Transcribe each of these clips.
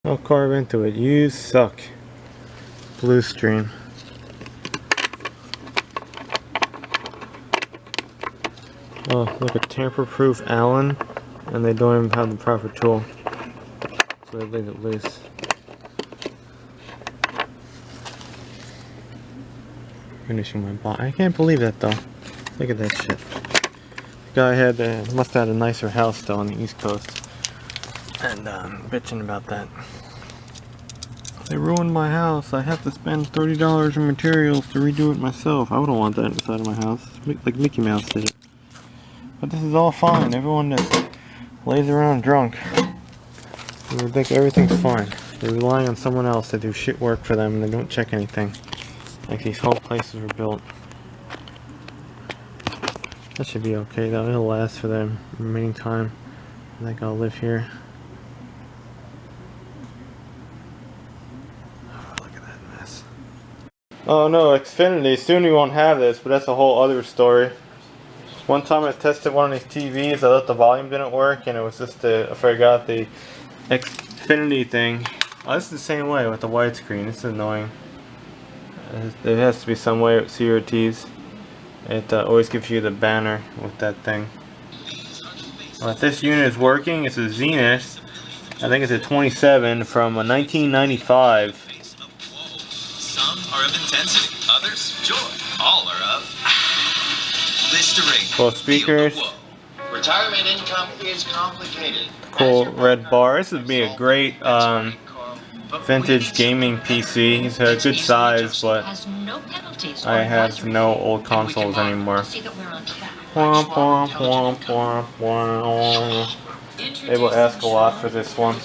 I'll carve into it. You suck. Blue stream. Oh, look, a tamper-proof Allen, and they don't even have the proper tool, so they leave it loose. Finishing my box. I can't believe that though. Look at that shit. The guy had must have had a nicer house though on the East Coast, and bitching about that. They ruined my house. I have to spend $30 in materials to redo it myself. I wouldn't want that inside of my house. Like Mickey Mouse did it. But this is all fine. Everyone that lays around drunk, they think everything's fine. They rely on someone else to do shit work for them, and they don't check anything. Like these whole places were built. That should be okay though. It'll last for the remaining time. I think I'll live here. Oh no, Xfinity, soon you won't have this, but that's a whole other story. One time I tested one of these TVs, I thought the volume didn't work, and it was just I forgot the Xfinity thing. Oh, this is the same way with the widescreen. This is annoying. There has to be some way with CRTs. It always gives you the banner with that thing. Well, if this unit is working, it's a Zenith. I think it's a 27 from 1995. Some are of intensity, others joy. All are of Listerine. Both speakers. Retirement income is complicated. Cool red bar. This would be a great vintage gaming PC. It's a good size, but I have no old consoles anymore. Womp, womp, womp, womp, womp. They will ask a lot for this one.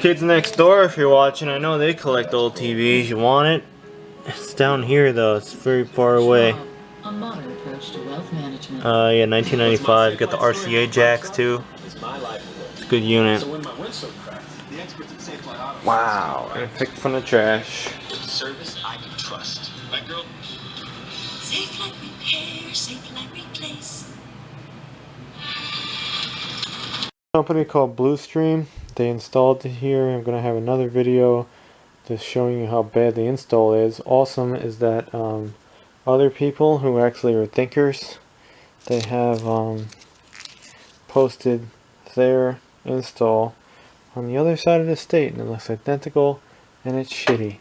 Kids next door, if you're watching, I know they collect old TVs. You want it? It's down here though. It's very far away. Yeah, 1995. Got the RCA jacks too. It's a good unit. Wow, and picked from the trash. Service I can trust. Right, girl? Safe like repair, safe like replace. Company called Bluestream. They installed it here. I'm gonna have another video just showing you how bad the install is. Awesome is that other people who actually are thinkers, they have posted their install on the other side of the state, and it looks identical, and it's shitty.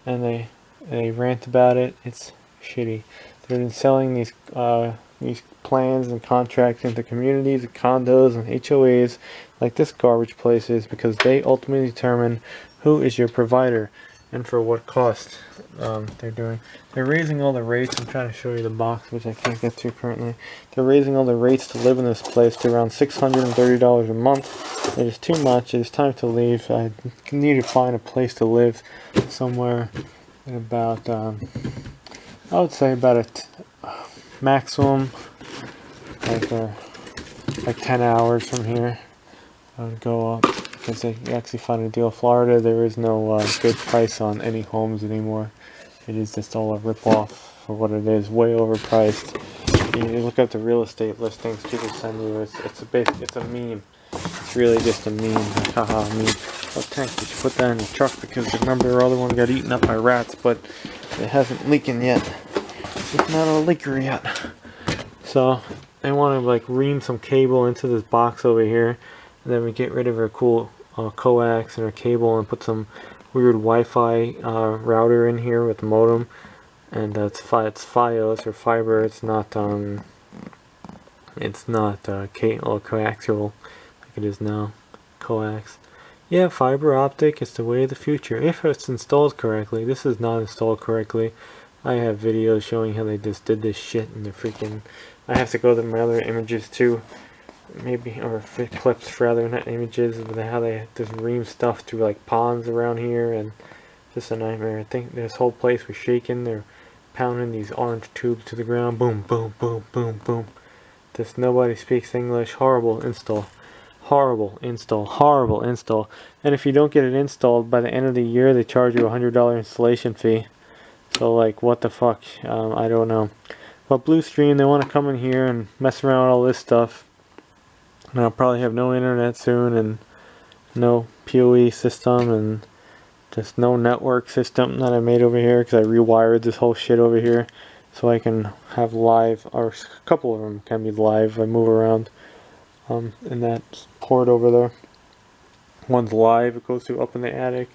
And they rant about it. It's shitty. They've been selling these plans and contracts into communities, and condos, and HOAs like this garbage place is, because they ultimately determine who is your provider and for what cost they're raising all the rates. I'm trying to show you the box, which I can't get to currently. They're raising all the rates to live in this place to around $630 a month. It is too much. It is time to leave. I need to find a place to live somewhere in about I would say about a maximum like 10 hours from here. I would go up, because they actually find a deal. Florida, there is no good price on any homes anymore. It is just all a rip-off for what it is, way overpriced. You look up the real estate listings people send you, it's a meme. It's really just a meme, like, haha, meme. Oh, tank, you should put that in the truck, because remember the other one got eaten up by rats, but it hasn't leaking yet. It's not a leaker yet. So, I want to like ream some cable into this box over here. And then we get rid of our cool coax and our cable, and put some weird Wi-Fi router in here with the modem. And it's Fios or fiber. It's not coaxial like it is now. Coax. Yeah, fiber optic is the way of the future if it's installed correctly. This is not installed correctly. I have videos showing how they just did this shit, and they're freaking. I have to go to my other images too. Maybe, or clips rather, not images, but how they just ream stuff through like ponds around here, and just a nightmare. I think this whole place was shaking. They're pounding these orange tubes to the ground. Boom, boom, boom, boom, boom. Just nobody speaks English. Horrible install. Horrible install. Horrible install. And if you don't get it installed by the end of the year, they charge you a $100 installation fee. So like, what the fuck? I don't know. But Bluestream, they want to come in here and mess around with all this stuff. And I'll probably have no internet soon, and no PoE system and just no network system that I made over here, because I rewired this whole shit over here so I can have live, or a couple of them can be live. I move around in that port over there. One's live, it goes to up in the attic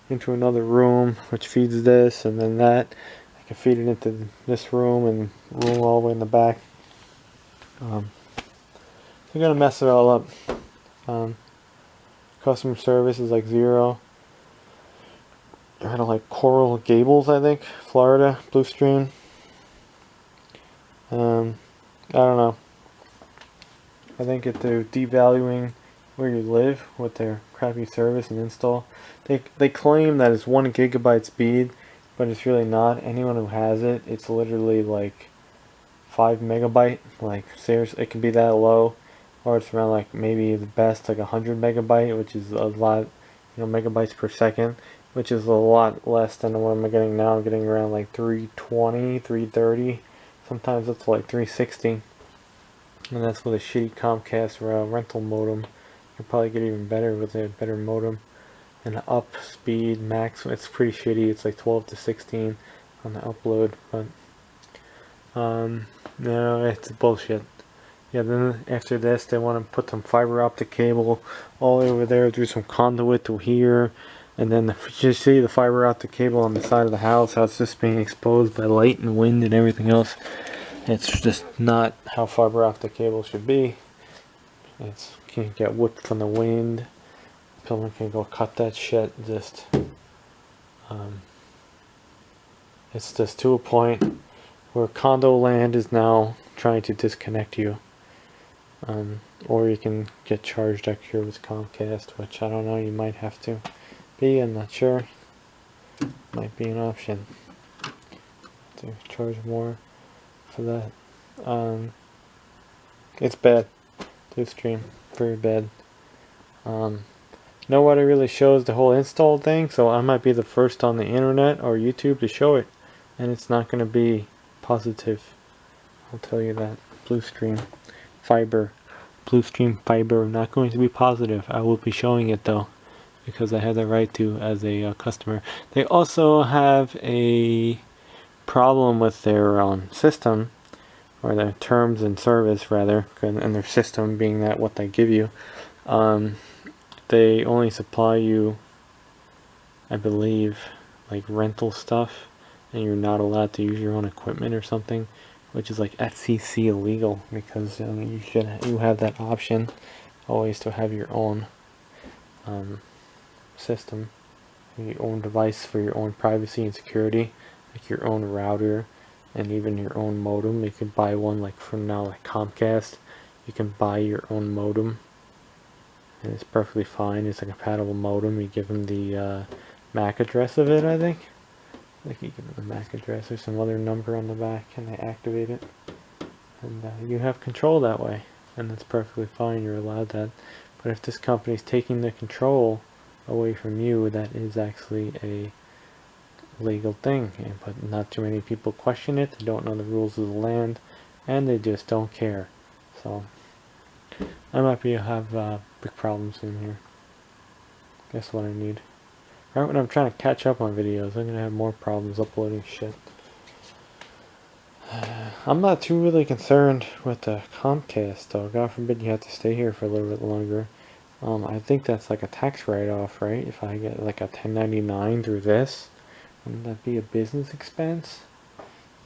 into another room which feeds this, and then that I can feed it into this room and room all the way in the back. I'm gonna mess it all up. Customer service is like 0. I had like Coral Gables, I think, Florida, Blue Stream. I don't know. I think that they're devaluing where you live with their crappy service and install. They claim that it's 1 gigabyte speed, but it's really not. Anyone who has it, it's literally like 5 megabyte. Like seriously, it can be that low, or it's around like maybe the best like 100 megabyte, which is a lot, megabytes per second, which is a lot less than what I'm getting now. I'm getting around like 320, 330, sometimes up to like 360. And that's with a shitty Comcast rental modem. You can probably get even better with a better modem. And the up speed max, it's pretty shitty. It's like 12 to 16 on the upload. But no, it's bullshit. Yeah, then after this, they want to put some fiber optic cable all over there, do some conduit to here. And then you see the fiber optic cable on the side of the house, how it's just being exposed by light and wind and everything else. It's just not how fiber optic cable should be. It's can't get whipped from the wind. Someone can go cut that shit. Just it's just to a point where condo land is now trying to disconnect you. Or you can get charged extra with Comcast, which I don't know, you might have to be, I'm not sure. Might be an option to charge more for that. It's bad. Blue Stream, very bad. Nobody really shows the whole install thing, so I might be the first on the internet or YouTube to show it, and it's not going to be positive. I'll tell you that. Blue Stream fiber, not going to be positive. I will be showing it though, because I have the right to as a customer. They also have a problem with their system, or their terms and service rather, and their system being that what they give you. They only supply you, I believe, like rental stuff, and you're not allowed to use your own equipment or something, which is like FCC illegal, because you have that option always to have your own system, your own device for your own privacy and security, like your own router and even your own modem. You can buy one, like from now, like Comcast, you can buy your own modem, and it's perfectly fine. It's a compatible modem. You give them the MAC address of it, I think. You give them the MAC address or some other number on the back, and they activate it, and you have control that way, and that's perfectly fine. You're allowed that. But if this company is taking the control away from you, that is actually a legal thing. But not too many people question it. They don't know the rules of the land, and they just don't care. So I might have big problems in here. Guess what I need. Right when I'm trying to catch up on videos, I'm gonna have more problems uploading shit. I'm not too really concerned with the Comcast though. God forbid you have to stay here for a little bit longer. I think that's like a tax write-off, right? If I get like a 1099 through this, wouldn't that be a business expense?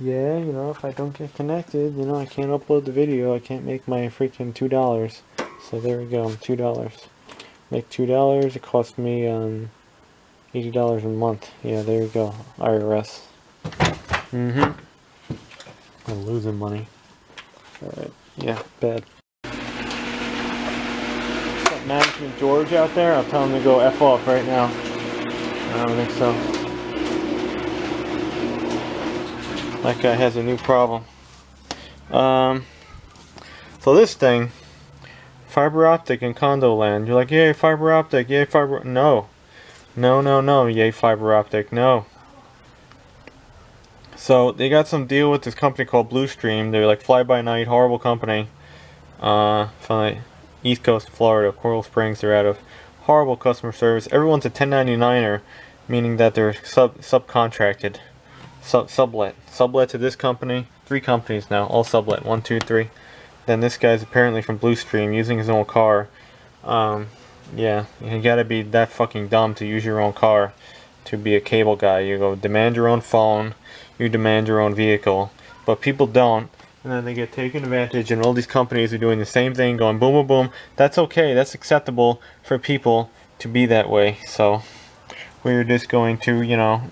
Yeah, if I don't get connected, I can't upload the video. I can't make my freaking $2. So there we go, $2. Make $2. It cost me $80 a month. Yeah, there you go. IRS. I'm losing money. Alright. Yeah, bad. Got Management George out there? I'll tell him to go F off right now. I don't think so. That guy has a new problem. So this thing, fiber optic in condo land. You're like, yay, fiber optic, yay, fiber. No. No, yay, fiber optic, no. So they got some deal with this company called Blue Stream. They're like fly-by-night, horrible company. From the East Coast of Florida, Coral Springs they're out of. Horrible customer service. Everyone's a 1099er, meaning that they're subcontracted. Sublet to this company. 3 companies now, all sublet. 1, 2, 3. Then this guy's apparently from Bluestream, using his own car. Yeah, you gotta be that fucking dumb to use your own car to be a cable guy. You go demand your own phone, you demand your own vehicle, but people don't, and then they get taken advantage, and all these companies are doing the same thing, going boom, boom, boom. That's okay, that's acceptable for people to be that way, so we're just going to, you know,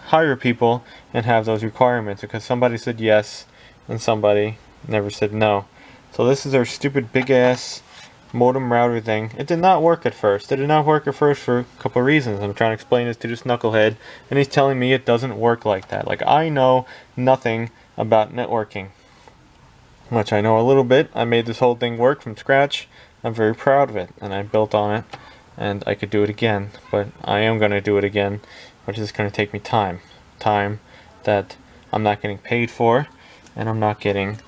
hire people and have those requirements, because somebody said yes, and somebody never said no. So this is our stupid big ass modem router thing. It did not work at first. It did not work at first for a couple of reasons. I'm trying to explain this to this knucklehead, and he's telling me it doesn't work like that. Like, I know nothing about networking. Which I know a little bit. I made this whole thing work from scratch. I'm very proud of it, and I built on it, and I could do it again. But I am going to do it again, which is going to take me time. Time that I'm not getting paid for, and I'm not getting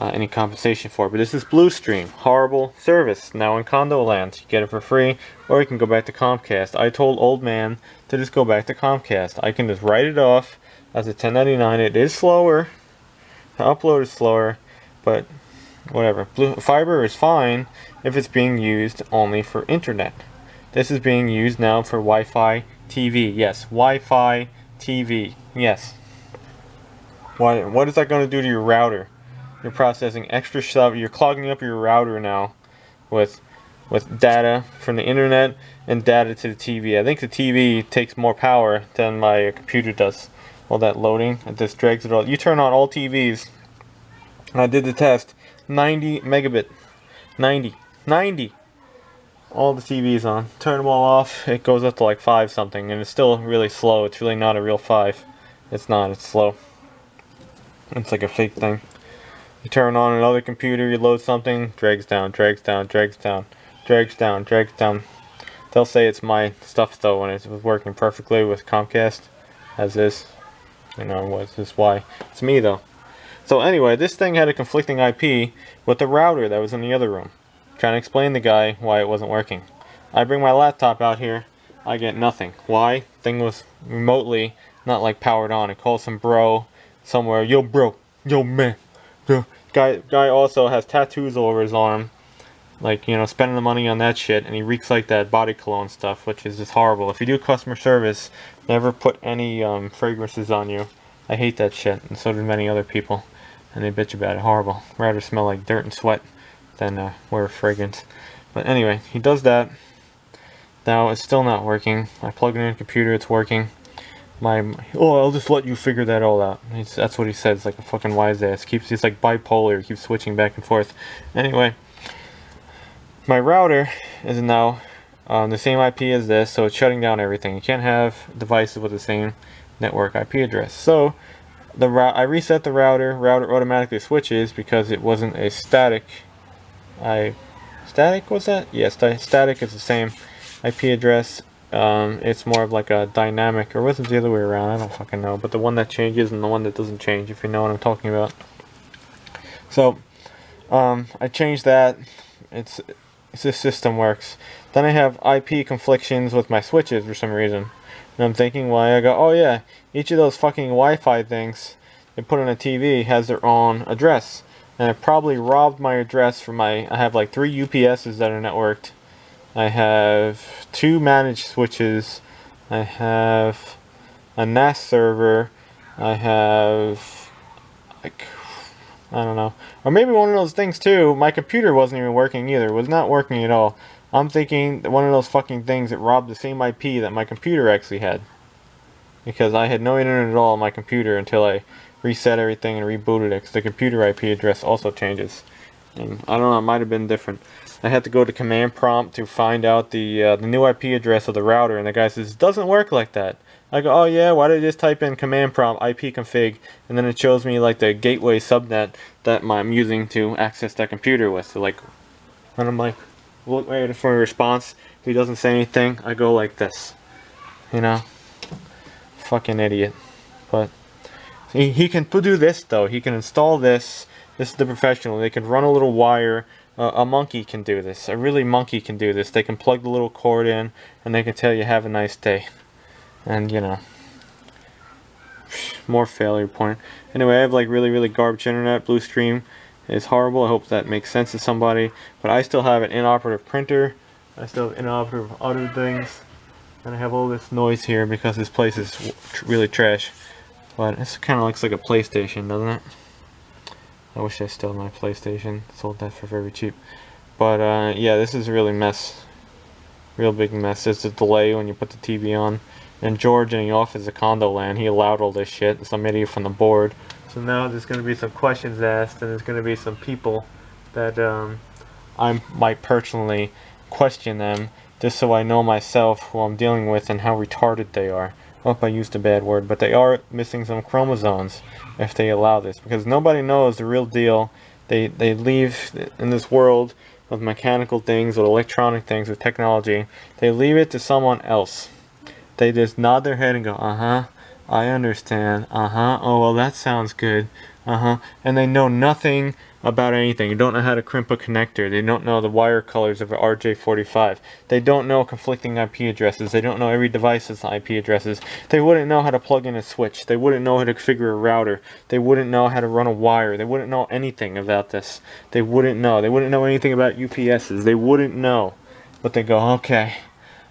any compensation for. But this is Bluestream. Horrible service. Now in Condo Land. You get it for free, or you can go back to Comcast. I told old man to just go back to Comcast. I can just write it off as a 1099. It is slower. The upload is slower, but whatever. Fiber is fine if it's being used only for internet. This is being used now for Wi-Fi TV. Yes, Wi-Fi TV. Yes. What is that going to do to your router? You're processing extra stuff. You're clogging up your router now with data from the internet and data to the TV. I think the TV takes more power than my computer does. All that loading, it just drags it all. You turn on all TVs, and I did the test. 90 megabit. 90. All the TVs on. Turn them all off. It goes up to like 5 something, and it's still really slow. It's really not a real 5. It's not. It's slow. It's like a fake thing. You turn on another computer, you load something, drags down. They'll say it's my stuff though when it was working perfectly with Comcast, as is. You know, was this why? It's me though. So anyway, this thing had a conflicting IP with the router that was in the other room. Trying to explain to the guy why it wasn't working. I bring my laptop out here, I get nothing. Why? Thing was remotely not like powered on. It calls some bro somewhere. Yo bro, yo man. Guy also has tattoos all over his arm, like, you know, spending the money on that shit, and he reeks like that body cologne stuff, which is just horrible. If you do customer service, never put any fragrances on you. I hate that shit, and so do many other people, and they bitch about it. Horrible. Rather smell like dirt and sweat than wear a fragrance. But anyway, he does that. Now it's still not working. I plug it in the computer, it's working. I'll just let you figure that all out. That's what he says, like a fucking wise ass. He's like bipolar, keeps switching back and forth. Anyway, my router is now on the same IP as this, so it's shutting down everything. You can't have devices with the same network IP address. So I reset the router. Router automatically switches because it wasn't a static. Static was that? Yes, static is the same IP address. It's more of like a dynamic, or was it the other way around? I don't fucking know, but the one that changes and the one that doesn't change, if you know what I'm talking about. So I changed that. It's this system works. Then I have IP conflictions with my switches for some reason, and I'm thinking why. I go, oh yeah, each of those fucking Wi-Fi things they put on a TV has their own address, and it probably robbed my address from I have like 3 UPSs that are networked. I have 2 managed switches. I have a NAS server. I have, like, I don't know. Or maybe one of those things too, my computer wasn't even working either. It was not working at all. I'm thinking that one of those fucking things that robbed the same IP that my computer actually had. Because I had no internet at all on my computer until I reset everything and rebooted it. Because the computer IP address also changes. And I don't know, it might have been different. I had to go to command prompt to find out the new IP address of the router, and the guy says, it doesn't work like that. I go, oh yeah, why did I just type in command prompt ipconfig, and then it shows me like the gateway subnet that I'm using to access that computer with. So like, when I'm like, waiting for a response, if he doesn't say anything, I go like this. You know? Fucking idiot. But he can do this though. He can install this. This is the professional. They can run a little wire A monkey can do this. A really monkey can do this. They can plug the little cord in and they can tell you have a nice day. And you know, more failure point. Anyway, I have like really garbage internet. Blue Stream is horrible. I hope that makes sense to somebody. But I still have an inoperative printer. I still have inoperative other things. And I have all this noise here because this place is really trash. But this kind of looks like a PlayStation, doesn't it? I wish I still had my PlayStation. Sold that for very cheap. But yeah, this is a really mess. Real big mess. There's a delay when you put the TV on. And George in the office at Condo Land, he allowed all this shit. Some idiot from the board. So now there's going to be some questions asked, and there's going to be some people that I might personally question them, just so I know myself who I'm dealing with and how retarded they are. I hope I used a bad word, but they are missing some chromosomes if they allow this, because nobody knows the real deal. They leave in this world with mechanical things, with electronic things, with technology. They leave it to someone else. They just nod their head and go, uh-huh, I understand, uh-huh, oh well that sounds good, uh-huh, and they know nothing about anything. They don't know how to crimp a connector. They don't know the wire colors of an RJ45. They don't know conflicting IP addresses. They don't know every device's IP addresses. They wouldn't know how to plug in a switch. They wouldn't know how to configure a router. They wouldn't know how to run a wire. They wouldn't know anything about this. They wouldn't know. They wouldn't know anything about UPSs. They wouldn't know. But they go, okay,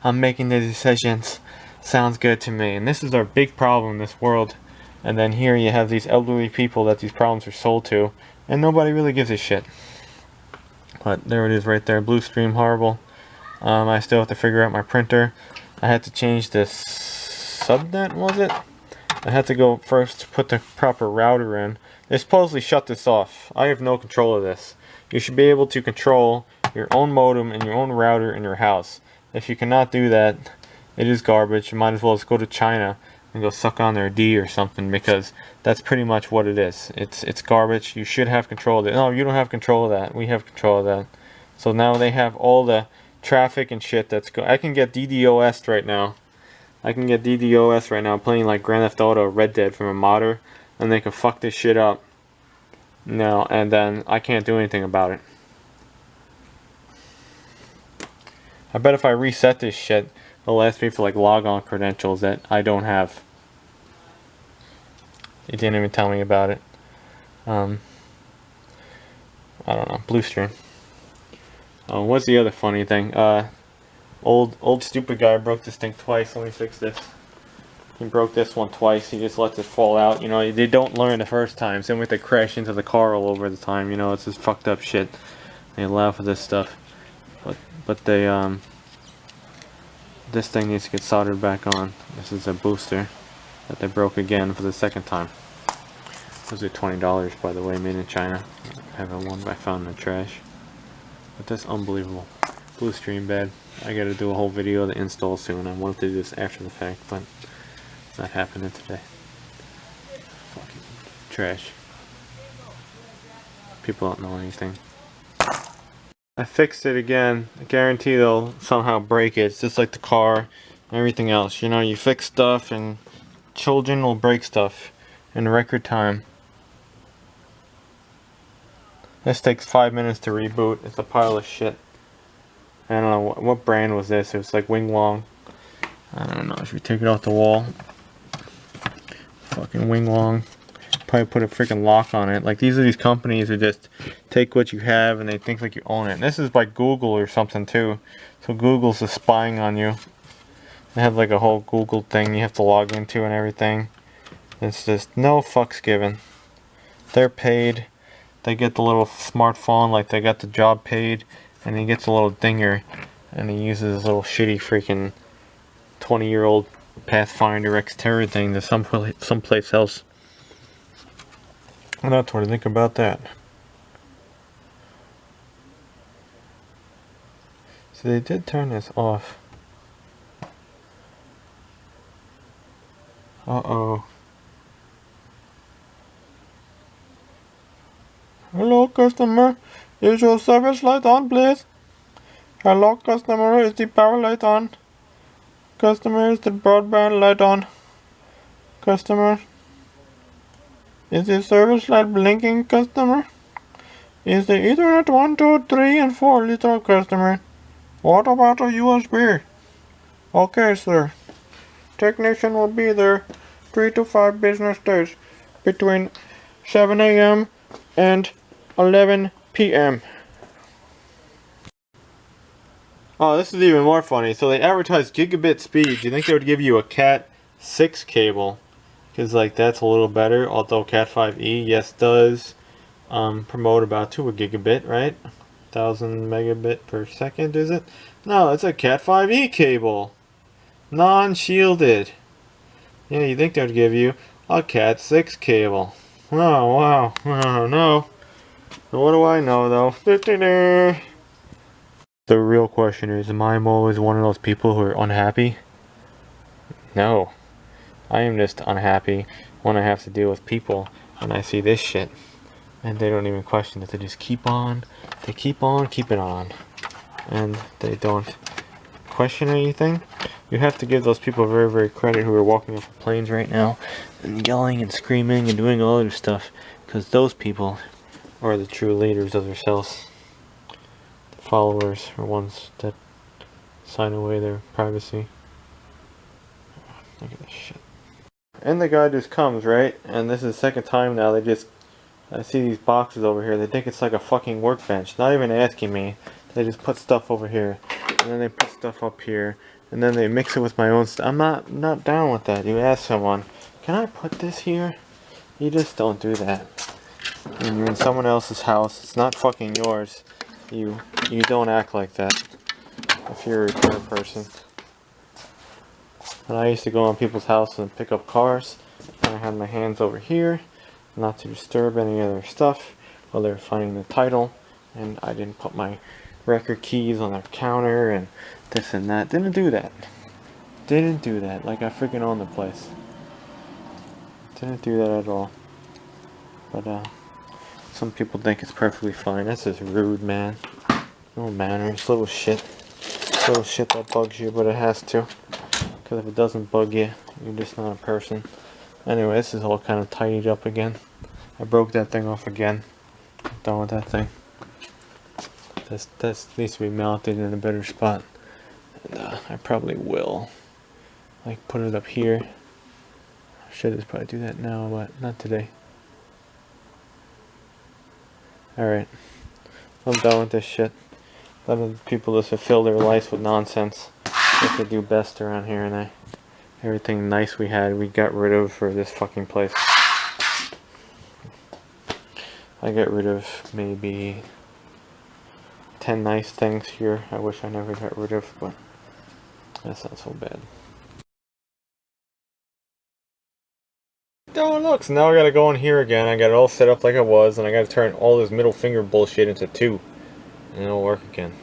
I'm making the decisions. Sounds good to me. And this is our big problem in this world. And then here you have these elderly people that these problems are sold to, and nobody really gives a shit. But there it is right there. Blue Stream, horrible. I still have to figure out my printer. I had to change this subnet, was it? I had to go first to put the proper router in. They supposedly shut this off. I have no control of this. You should be able to control your own modem and your own router in your house. If you cannot do that, it is garbage. You might as well just go to China and go suck on their D or something, because that's pretty much what it is. It's garbage. You should have control of it. No, you don't have control of that. We have control of that. So now they have all the traffic and shit that's I can get DDoS right now. I can get DDoS right now playing like Grand Theft Auto Red Dead from a modder, and they can fuck this shit up. No, and then I can't do anything about it. I bet if I reset this shit, it'll ask me for like logon credentials that I don't have. It didn't even tell me about it. I don't know. Blue Stream. What's the other funny thing? Old stupid guy broke this thing twice. Let me fix this. He broke this one twice. He just lets it fall out. You know, they don't learn the first time. Same with they crash into the car all over the time. You know, it's just fucked up shit. They allow for this stuff. But they, this thing needs to get soldered back on. This is a booster that they broke again for the second time. Those are $20, by the way, made in China. I have one I found in the trash. But that's unbelievable. Blue Stream bad. I gotta do a whole video of the install soon. I wanted to do this after the fact, but it's not happening today. Fucking trash. People don't know anything. I fixed it again. I guarantee they'll somehow break it. It's just like the car and everything else. You know, you fix stuff and children will break stuff in record time. This takes 5 minutes to reboot. It's a pile of shit. I don't know what brand was this. It was like Wing Wong. I don't know. Should we take it off the wall? Fucking Wing Wong. Probably put a freaking lock on it. Like, these companies who just take what you have and they think like you own it. And this is by Google or something too. So Google's just spying on you. They have like a whole Google thing you have to log into and everything. It's just no fucks given. They're paid. They get the little smartphone like they got the job paid. And he gets a little dinger. And he uses his little shitty freaking 20-year-old Pathfinder Xterra thing to someplace else. And that's what I think about that. So they did turn this off. Uh-oh. Hello, customer. Is your service light on, please? Hello, customer. Is the power light on? Customer, is the broadband light on? Customer. Is the service light blinking, customer? Is the Ethernet 1, 2, 3, and 4 literal customer? What about a USB? Okay, sir. Technician will be there 3 to 5 business days between 7 a.m. and 11 p.m. Oh, this is even more funny. So they advertise gigabit speeds. You think they would give you a Cat 6 cable? Because like that's a little better. Although Cat 5e, yes, does promote about to a gigabit, right? 1000 megabit per second, is it? No, it's a Cat 5e cable. Non-shielded. Yeah, you think they would give you a Cat 6 cable. Oh, wow. Oh, no. What do I know, though? The real question is, am I always one of those people who are unhappy? No. I am just unhappy when I have to deal with people and I see this shit. And they don't even question it. They just keep on. They keep on keeping on. And they don't question anything. You have to give those people very, very credit who are walking off the planes right now and yelling and screaming and doing all other stuff. Because those people are the true leaders of themselves. Followers are ones that sign away their privacy. Look at this shit. And the guy just comes, right? And this is the second time now I see these boxes over here. They think it's like a fucking workbench. Not even asking me. They just put stuff over here. And then they put stuff up here. And then they mix it with my own stuff. I'm not down with that. You ask someone, can I put this here? You just don't do that. When you're in someone else's house, it's not fucking yours. You don't act like that if you're a repair person. And I used to go on people's houses and pick up cars, and I had my hands over here, not to disturb any other stuff while they were finding the title, and I didn't put my record keys on their counter and this and that. Didn't do that. Didn't do that. Like I freaking own the place. Didn't do that at all. But some people think it's perfectly fine. That's just rude, man. No manners. Little shit. Little shit that bugs you, but it has to. Because if it doesn't bug you, you're just not a person. Anyway, this is all kind of tidied up again. I broke that thing off again. I'm done with that thing. This needs to be mounted in a better spot. And I probably will. Like put it up here. I should just probably do that now, but not today. Alright. I'm done with this shit. Letting people just fill their lives with nonsense. What they do best around here, and everything nice we had, we got rid of for this fucking place. I got rid of maybe 10 nice things here I wish I never got rid of, but that's not so bad. Oh look, so now I gotta go in here again. I got it all set up like it was, and I gotta turn all this middle finger bullshit into 2. And it'll work again.